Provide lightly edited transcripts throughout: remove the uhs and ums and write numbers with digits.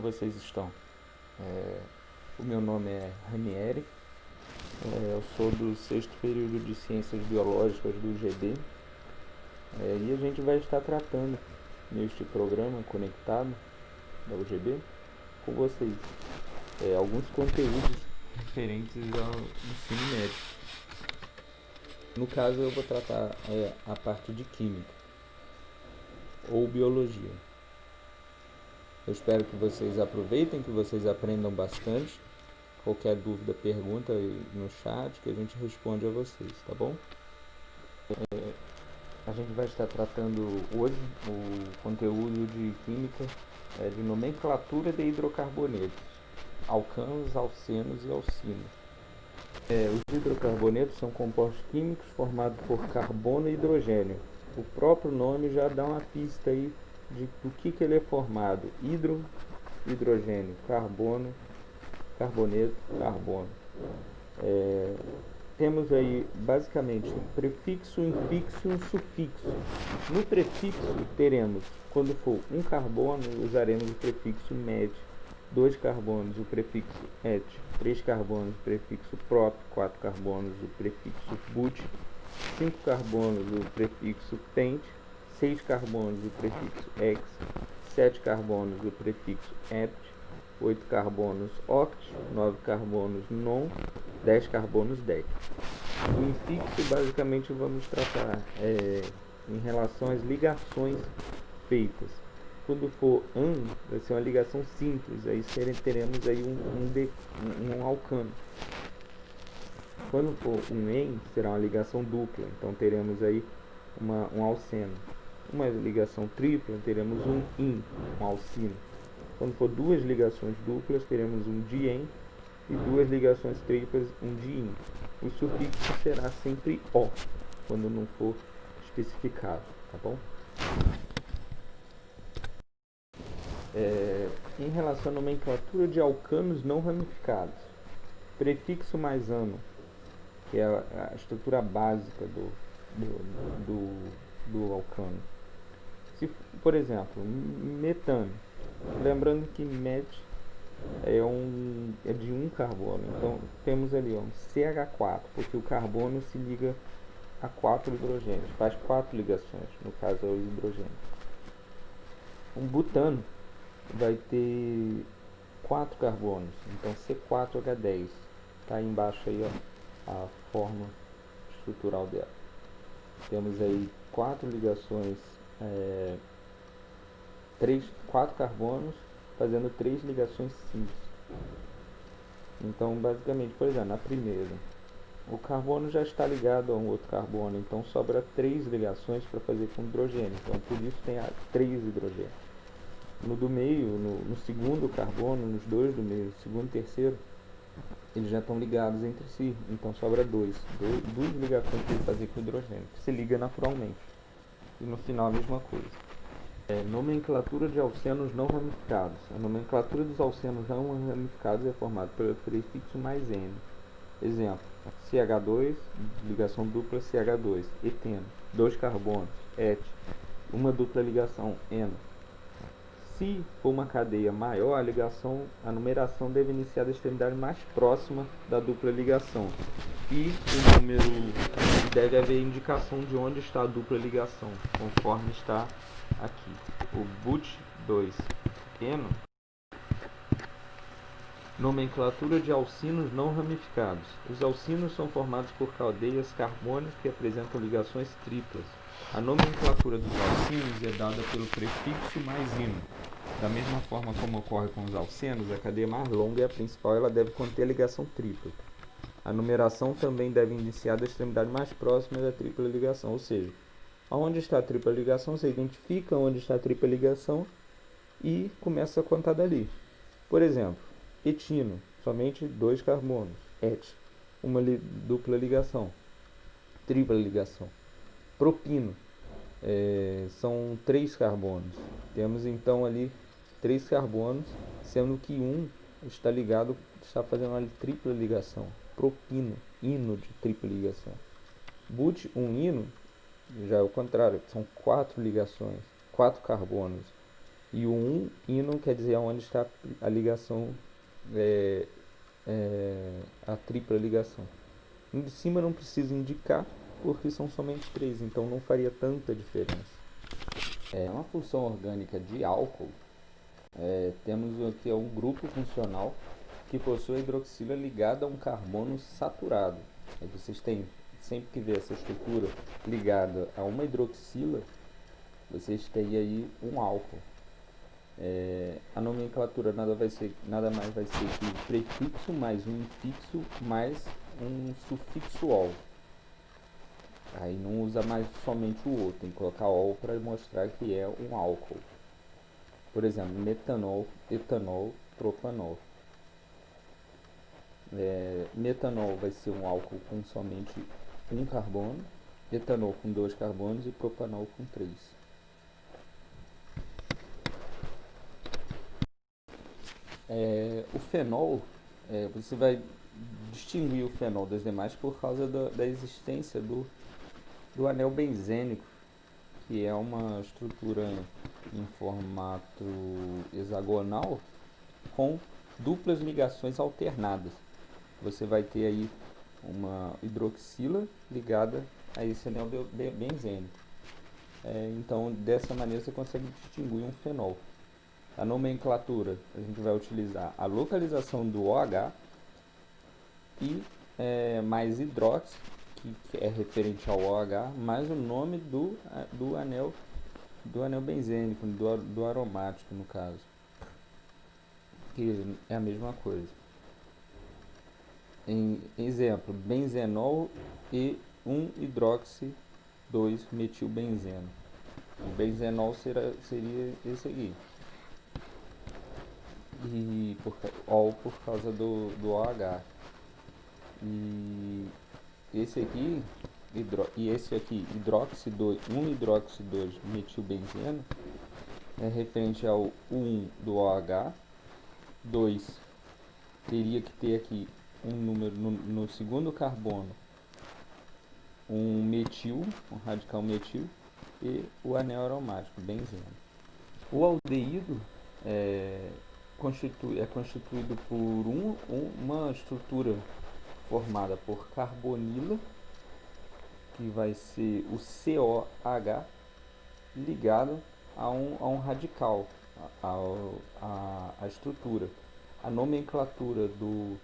vocês estão? O meu nome é Ranieri, eu sou do sexto período de Ciências Biológicas do UGB, e a gente vai estar tratando neste programa conectado da UGB com vocês alguns conteúdos referentes ao ensino médio. No caso, eu vou tratar a parte de Química ou Biologia. Eu espero que vocês aproveitem, que vocês aprendam bastante. Qualquer dúvida, pergunta aí no chat que a gente responde a vocês, tá bom? A gente vai estar tratando hoje o conteúdo de Química de nomenclatura de hidrocarbonetos, alcanos, alcenos e alcinos. Os hidrocarbonetos são compostos químicos formados por carbono e hidrogênio. O próprio nome já dá uma pista aí do que ele é formado: hidrogênio, carbono, carboneto, carbono. Temos aí basicamente um prefixo, um infixo e um sufixo. No prefixo teremos, quando for um carbono, usaremos o prefixo met, 2 carbonos, o prefixo et, 3 carbonos, o prefixo prop, 4 carbonos, o prefixo but, 5 carbonos, o prefixo pent, 6 carbonos, o prefixo ex, 7 carbonos, o prefixo ept, 8 carbonos oct, 9 carbonos non, 10 carbonos dec. O infixo basicamente vamos tratar em relação às ligações feitas. Quando for an, vai ser uma ligação simples, aí teremos aí um alcano. Quando for um en, será uma ligação dupla, então teremos aí um alceno. Uma ligação tripla, teremos um in, um alcino. Quando for duas ligações duplas, teremos um dien, e duas ligações triplas, um diin. O sufixo será sempre o, quando não for especificado, tá bom? Em relação à nomenclatura de alcanos não ramificados, prefixo mais ano, que é a estrutura básica do alcano. Por exemplo, metano, lembrando que met é de um carbono, então temos ali um CH4, porque o carbono se liga a 4 hidrogênios, faz 4 ligações, no caso é o hidrogênio. Um butano vai ter 4 carbonos, então C4H10, está aí embaixo aí, ó, a forma estrutural dela. Temos aí 4 ligações, 4 carbonos fazendo 3 ligações cis. Então basicamente, por exemplo, na primeira, o carbono já está ligado a um outro carbono, então sobra 3 ligações para fazer com hidrogênio, então por isso tem 3 hidrogênios. No do meio, no segundo carbono, nos dois do meio, segundo e terceiro, eles já estão ligados entre si, então sobra duas ligações para ele fazer com hidrogênio, que se liga naturalmente. E no final a mesma coisa. Nomenclatura de alcenos não ramificados. A nomenclatura dos alcenos não ramificados é formada pelo prefixo mais N. Exemplo: CH2, ligação dupla CH2, eteno, 2 carbonos, et, uma dupla ligação eno. Se for uma cadeia maior, a numeração deve iniciar da extremidade mais próxima da dupla ligação. E o número deve haver indicação de onde está a dupla ligação, conforme está aqui. O but2 eno. Nomenclatura de alcinos não ramificados. Os alcinos são formados por cadeias carbônicas que apresentam ligações triplas. A nomenclatura dos alcinos é dada pelo prefixo mais ino. Da mesma forma como ocorre com os alcenos, a cadeia mais longa é a principal, ela deve conter ligação tripla. A numeração também deve iniciar da extremidade mais próxima da tripla ligação, ou seja, onde está a tripla ligação, você identifica onde está a tripla ligação e começa a contar dali. Por exemplo, etino, somente 2 carbonos, et, uma dupla ligação, tripla ligação. Propino, são 3 carbonos. Temos então ali 3 carbonos, sendo que um está ligado, está fazendo uma tripla ligação. Propino, ino de tripla ligação. But, ino, já é o contrário, são 4 ligações, 4 carbonos. E o ino quer dizer onde está a ligação, a tripla ligação. No de cima não precisa indicar, porque são somente 3, então não faria tanta diferença. É uma função orgânica de álcool. Temos aqui um grupo funcional que possui a hidroxila ligada a um carbono saturado. Aí vocês têm, sempre que ver essa estrutura ligada a uma hidroxila, vocês têm aí um álcool. A nomenclatura nada mais vai ser que o prefixo mais um infixo mais um sufixo ol. Aí não usa mais somente o O, tem que colocar ol para mostrar que é um álcool. Por exemplo, metanol, etanol, propanol. Metanol vai ser um álcool com somente um carbono, etanol com 2 carbonos e propanol com 3. O fenol, você vai distinguir o fenol das demais por causa da existência do anel benzênico, que é uma estrutura em formato hexagonal com duplas ligações alternadas. Você vai ter aí uma hidroxila ligada a esse anel benzênico. Então, dessa maneira você consegue distinguir um fenol. A nomenclatura, a gente vai utilizar a localização do OH e mais hidróxido, que é referente ao OH, mais o nome do anel benzênico, do aromático no caso, que é a mesma coisa. Em exemplo, benzenol e 1-hidroxi 2-metilbenzeno. O benzenol seria esse aqui. E ol por causa do OH. E esse aqui, hidroxi 2, 1-hidroxi 2-metilbenzeno, é referente ao 1 do OH. 2 teria que ter aqui um número no segundo carbono, um metil, um radical metil, e o anel aromático, benzeno. O aldeído é constituído por uma estrutura formada por carbonila, que vai ser o COH, ligado a um radical, a estrutura. A nomenclatura do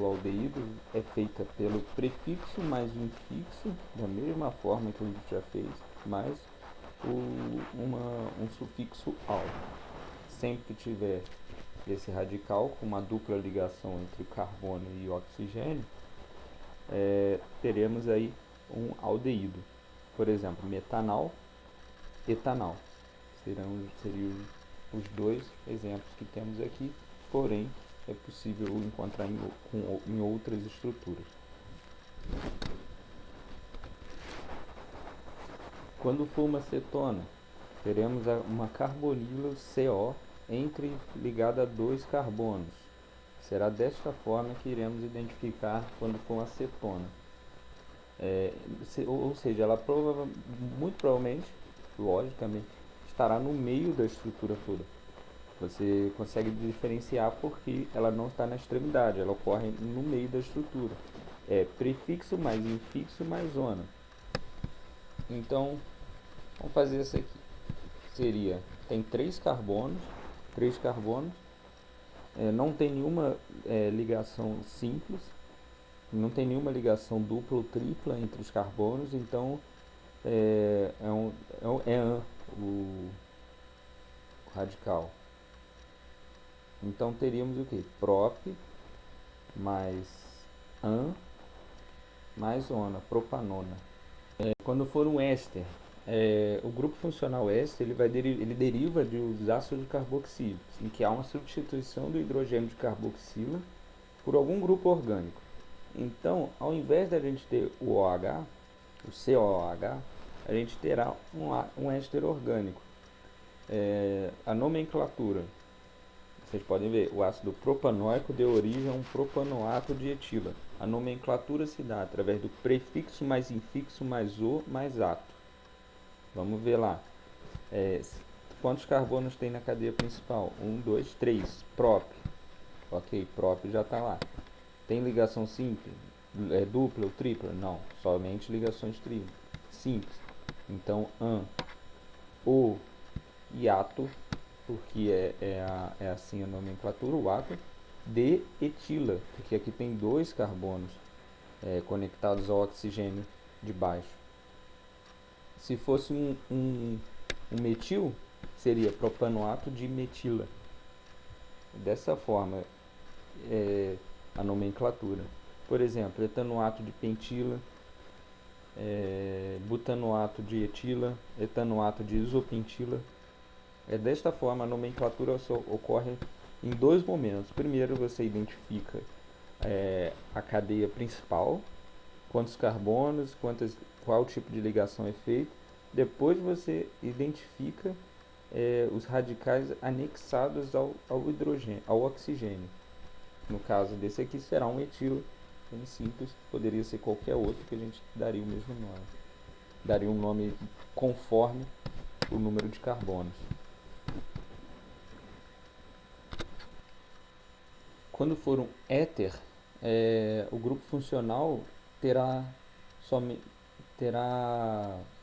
aldeído é feita pelo prefixo mais o infixo, da mesma forma que a gente já fez, mais um sufixo al. Sempre que tiver esse radical com uma dupla ligação entre carbono e oxigênio, teremos aí um aldeído. Por exemplo, metanol, etanol. Seriam os dois exemplos que temos aqui, porém é possível encontrar em outras estruturas. Quando for uma cetona, teremos uma carbonila CO ligada a 2 carbonos. Será desta forma que iremos identificar quando for uma cetona. Ou seja, ela muito provavelmente, logicamente, estará no meio da estrutura toda. Você consegue diferenciar porque ela não está na extremidade, ela ocorre no meio da estrutura. É prefixo mais infixo mais zona. Então, vamos fazer isso aqui. Tem 3 carbonos, não tem nenhuma ligação simples, não tem nenhuma ligação dupla ou tripla entre os carbonos, então é o radical. Então teríamos o que? Prop mais an mais ona, propanona. Quando for um éster, o grupo funcional éster ele deriva dos ácidos carboxílicos, em que há uma substituição do hidrogênio de carboxila por algum grupo orgânico. Então, ao invés da gente ter o OH, o COH, a gente terá um éster orgânico. A nomenclatura, vocês podem ver, o ácido propanóico deu origem a um propanoato de etila. A nomenclatura se dá através do prefixo mais infixo mais o mais ato. Vamos ver lá. Quantos carbonos tem na cadeia principal? 1, 2, 3. Prop. Ok, prop já está lá. Tem ligação simples? Dupla ou tripla? Não, somente ligações simples. Então, an, o e ato, porque é assim a nomenclatura, o ato, de etila, porque aqui tem dois carbonos conectados ao oxigênio de baixo. Se fosse um metil, seria propanoato de metila. Dessa forma, a nomenclatura. Por exemplo, etanoato de pentila, butanoato de etila, etanoato de isopentila. Desta forma, a nomenclatura ocorre em dois momentos. Primeiro, você identifica a cadeia principal, quantos carbonos, qual tipo de ligação é feita. Depois você identifica os radicais anexados ao hidrogênio, ao oxigênio. No caso desse aqui será um etilo, bem simples, poderia ser qualquer outro que a gente daria o mesmo nome. Daria um nome conforme o número de carbonos. Quando for um éter, o grupo funcional terá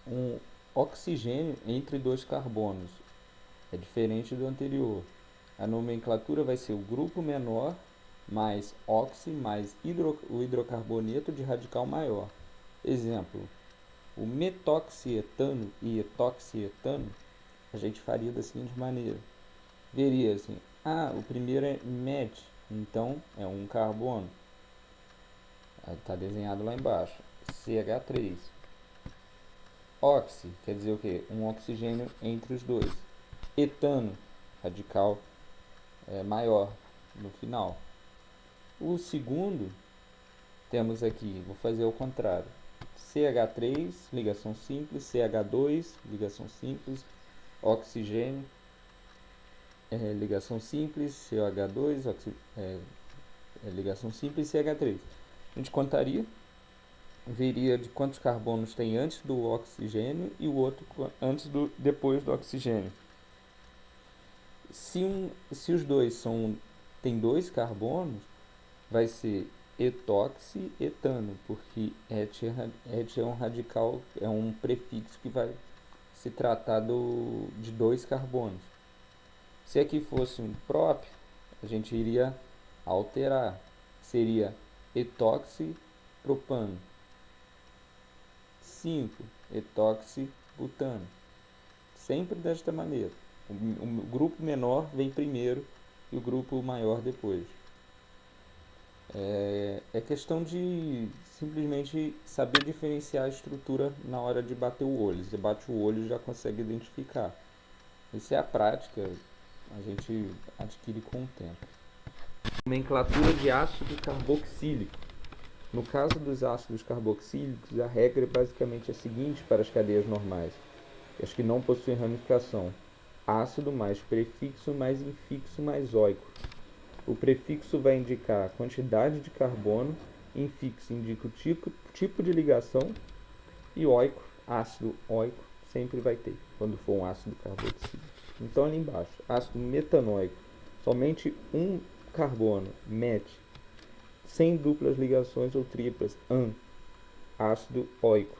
um oxigênio entre dois carbonos. É diferente do anterior. A nomenclatura vai ser o grupo menor mais oxi mais o hidrocarboneto de radical maior. Exemplo, o metoxietano e etoxietano, a gente faria da seguinte maneira. Veria assim, o primeiro é met, então é um carbono. Está desenhado lá embaixo. CH3. Oxi, quer dizer o quê? Um oxigênio entre os dois. Etano, radical maior no final. O segundo, temos aqui, vou fazer ao contrário. CH3, ligação simples, CH2, ligação simples, oxigênio, ligação simples, CH2, ligação simples, CH3. A gente contaria, veria de quantos carbonos tem antes do oxigênio e o outro depois do oxigênio. Se os dois tem dois carbonos, vai ser etoxietano, porque et é um radical, é um prefixo que vai se tratar de dois carbonos. Se aqui fosse um prop, a gente iria alterar, seria etoxipropano. 5. Etoxibutano. Sempre desta maneira. O grupo menor vem primeiro e o grupo maior depois. É questão de simplesmente saber diferenciar a estrutura na hora de bater o olho. Você bate o olho e já consegue identificar. Isso é a prática, a gente adquire com o tempo. Nomenclatura de ácido carboxílico. No caso dos ácidos carboxílicos, a regra é basicamente a seguinte para as cadeias normais, as que não possuem ramificação: ácido mais prefixo mais infixo mais oico. O prefixo vai indicar a quantidade de carbono, infixo indica o tipo de ligação e oico, ácido oico, sempre vai ter, quando for um ácido carboxílico. Então ali embaixo, ácido metanoico, somente um carbono, met, sem duplas ligações ou triplas, an, ácido oico,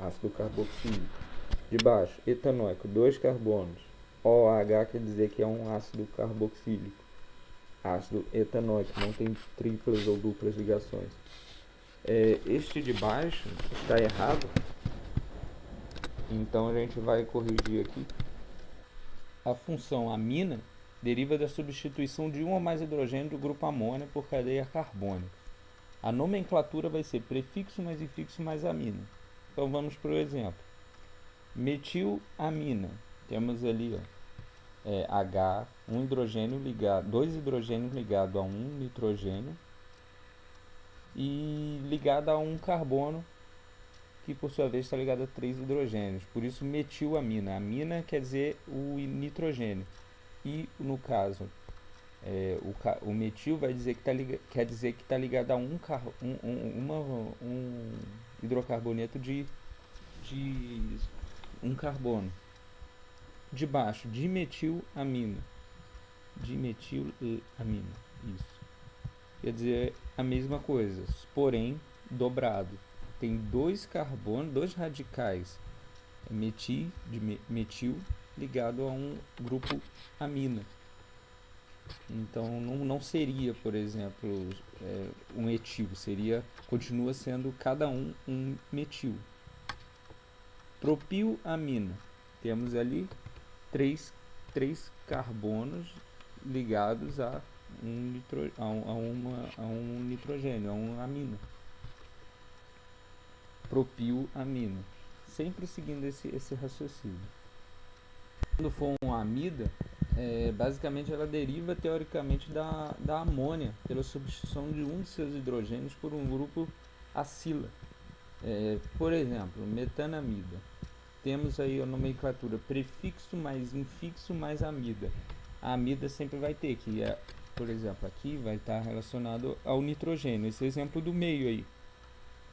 ácido carboxílico. De baixo, etanóico, 2 carbonos, OH quer dizer que é um ácido carboxílico. Ácido etanóico, não tem triplas ou duplas ligações. Este de baixo está errado, então a gente vai corrigir aqui. A função amina deriva da substituição de um ou mais hidrogênio do grupo amônia por cadeia carbônica. A nomenclatura vai ser prefixo mais infixo mais amina. Então vamos para o exemplo. Metilamina. Temos ali H, um hidrogênio ligado, 2 hidrogênios ligados a um nitrogênio e ligado a um carbono, que por sua vez está ligado a 3 hidrogênios. Por isso metilamina. Amina quer dizer o nitrogênio. E no caso, o metil vai dizer quer dizer que está ligado a um hidrocarboneto de um carbono. de baixo, dimetilamina. Dimetilamina, isso. Quer dizer a mesma coisa, porém dobrado. Tem dois carbonos, dois radicais metil ligado a um grupo amina. Então não seria, por exemplo, um etil, continua sendo cada um metil. Propilamina. Temos ali três carbonos ligados a um nitrogênio, a uma amina. Propilamina. Sempre seguindo esse raciocínio. Quando for uma amida, basicamente ela deriva teoricamente da amônia pela substituição de um de seus hidrogênios por um grupo acila. Por exemplo, metanamida. Temos aí a nomenclatura prefixo mais infixo mais amida. A amida sempre vai ter, por exemplo, aqui vai estar relacionado ao nitrogênio. Esse exemplo do meio aí,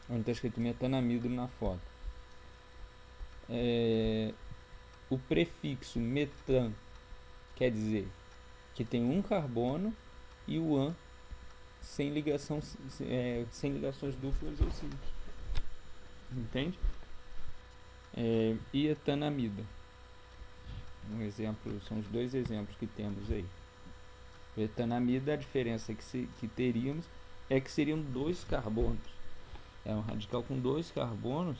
onde está escrito metanamido na foto. O prefixo metan quer dizer que tem um carbono e o an sem ligações duplas ou simples. Entende? E etanamida. Um exemplo, são os dois exemplos que temos aí. O etanamida, a diferença que teríamos é que seriam dois carbonos. É um radical com dois carbonos.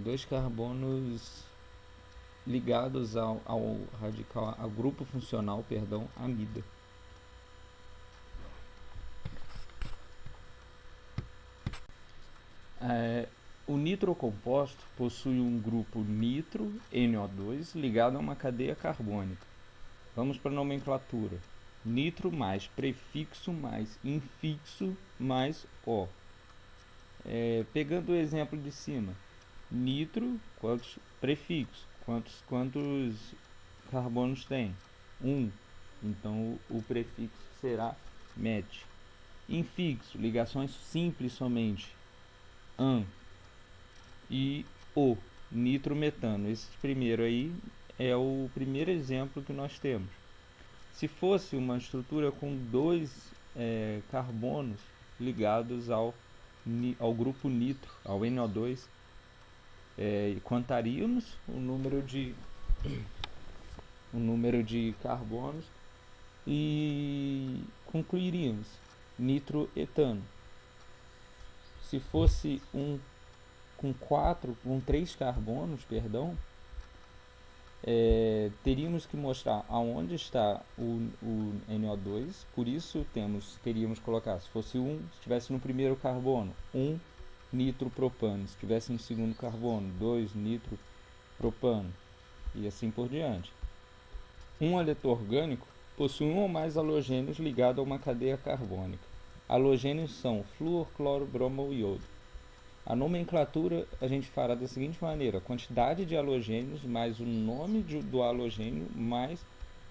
Dois carbonos ligados ao radical, ao grupo funcional, amida. O nitrocomposto possui um grupo nitro, NO2, ligado a uma cadeia carbônica. Vamos para a nomenclatura. Nitro mais prefixo mais infixo mais O. Pegando o exemplo de cima. Nitro, quantos prefixos? Quantos carbonos tem? 1. Então o prefixo será met. Infixo, ligações simples somente. An. E O, nitrometano. Esse primeiro aí é o primeiro exemplo que nós temos. Se fosse uma estrutura com dois carbonos ligados ao grupo nitro, ao NO2, contaríamos o número de carbonos e concluiríamos nitroetano. Se fosse com 3 carbonos, teríamos que mostrar aonde está o NO2, por isso teríamos que colocar, se fosse se estivesse no primeiro carbono, 1 nitropropano, se estivesse no segundo carbono, 2 nitropropano, e assim por diante. Um haleto orgânico possui um ou mais halogênios ligados a uma cadeia carbônica. Halogênios são flúor, cloro, bromo e iodo. A nomenclatura a gente fará da seguinte maneira: quantidade de halogênios mais o nome do halogênio mais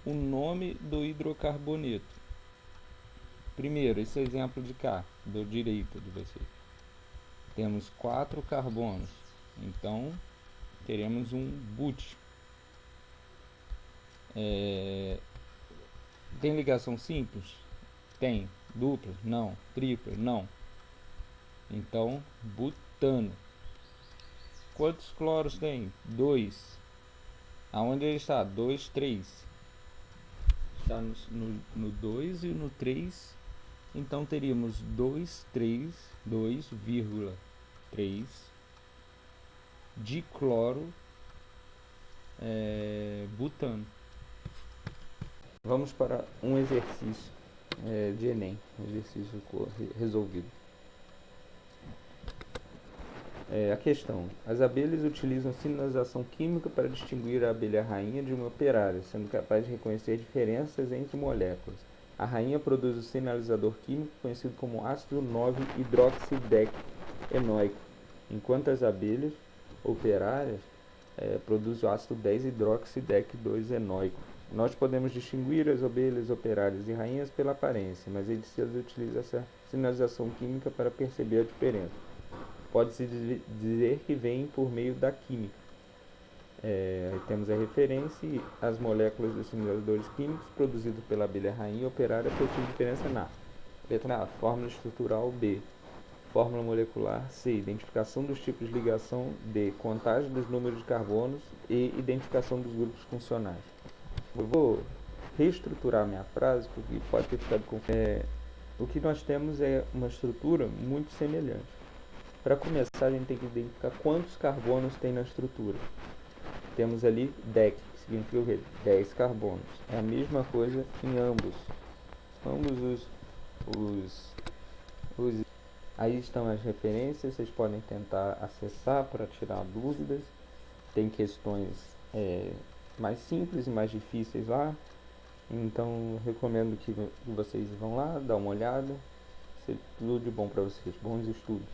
o nome do hidrocarboneto. Primeiro, esse exemplo de cá, do direito de vocês. Temos 4 carbonos, então teremos um but. Tem ligação simples? Tem. Dupla? Não. Tripla? Não. Então, butano. Quantos cloros tem? 2. Aonde ele está? 2, 3. Está no 2 e no 3. Então teríamos 2,3 de cloro butano. Vamos para um exercício de Enem, um exercício resolvido. A questão: as abelhas utilizam sinalização química para distinguir a abelha rainha de uma operária, sendo capaz de reconhecer diferenças entre moléculas. A rainha produz o sinalizador químico conhecido como ácido 9-hidroxidec-enoico, enquanto as abelhas operárias produzem o ácido 10-hidroxidec-2-enoico. Nós podemos distinguir as abelhas operárias e rainhas pela aparência, mas eles utilizam essa sinalização química para perceber a diferença. pode-se dizer que vem por meio da química. Aí temos a referência e as moléculas dos similares químicos produzidos pela abelha rainha operária possuem diferença na letra A, fórmula estrutural; B, fórmula molecular; C, identificação dos tipos de ligação; D, contagem dos números de carbonos; e identificação dos grupos funcionais. Eu vou reestruturar minha frase porque pode ter ficado confuso. O que nós temos é uma estrutura muito semelhante. Para começar, a gente tem que identificar quantos carbonos tem na estrutura. Temos ali 10, que significa o quê? 10 carbonos. É a mesma coisa em ambos os. Aí estão as referências, vocês podem tentar acessar para tirar dúvidas. Tem questões mais simples e mais difíceis lá. Então, recomendo que vocês vão lá, dar uma olhada. Tudo de bom para vocês. Bons estudos.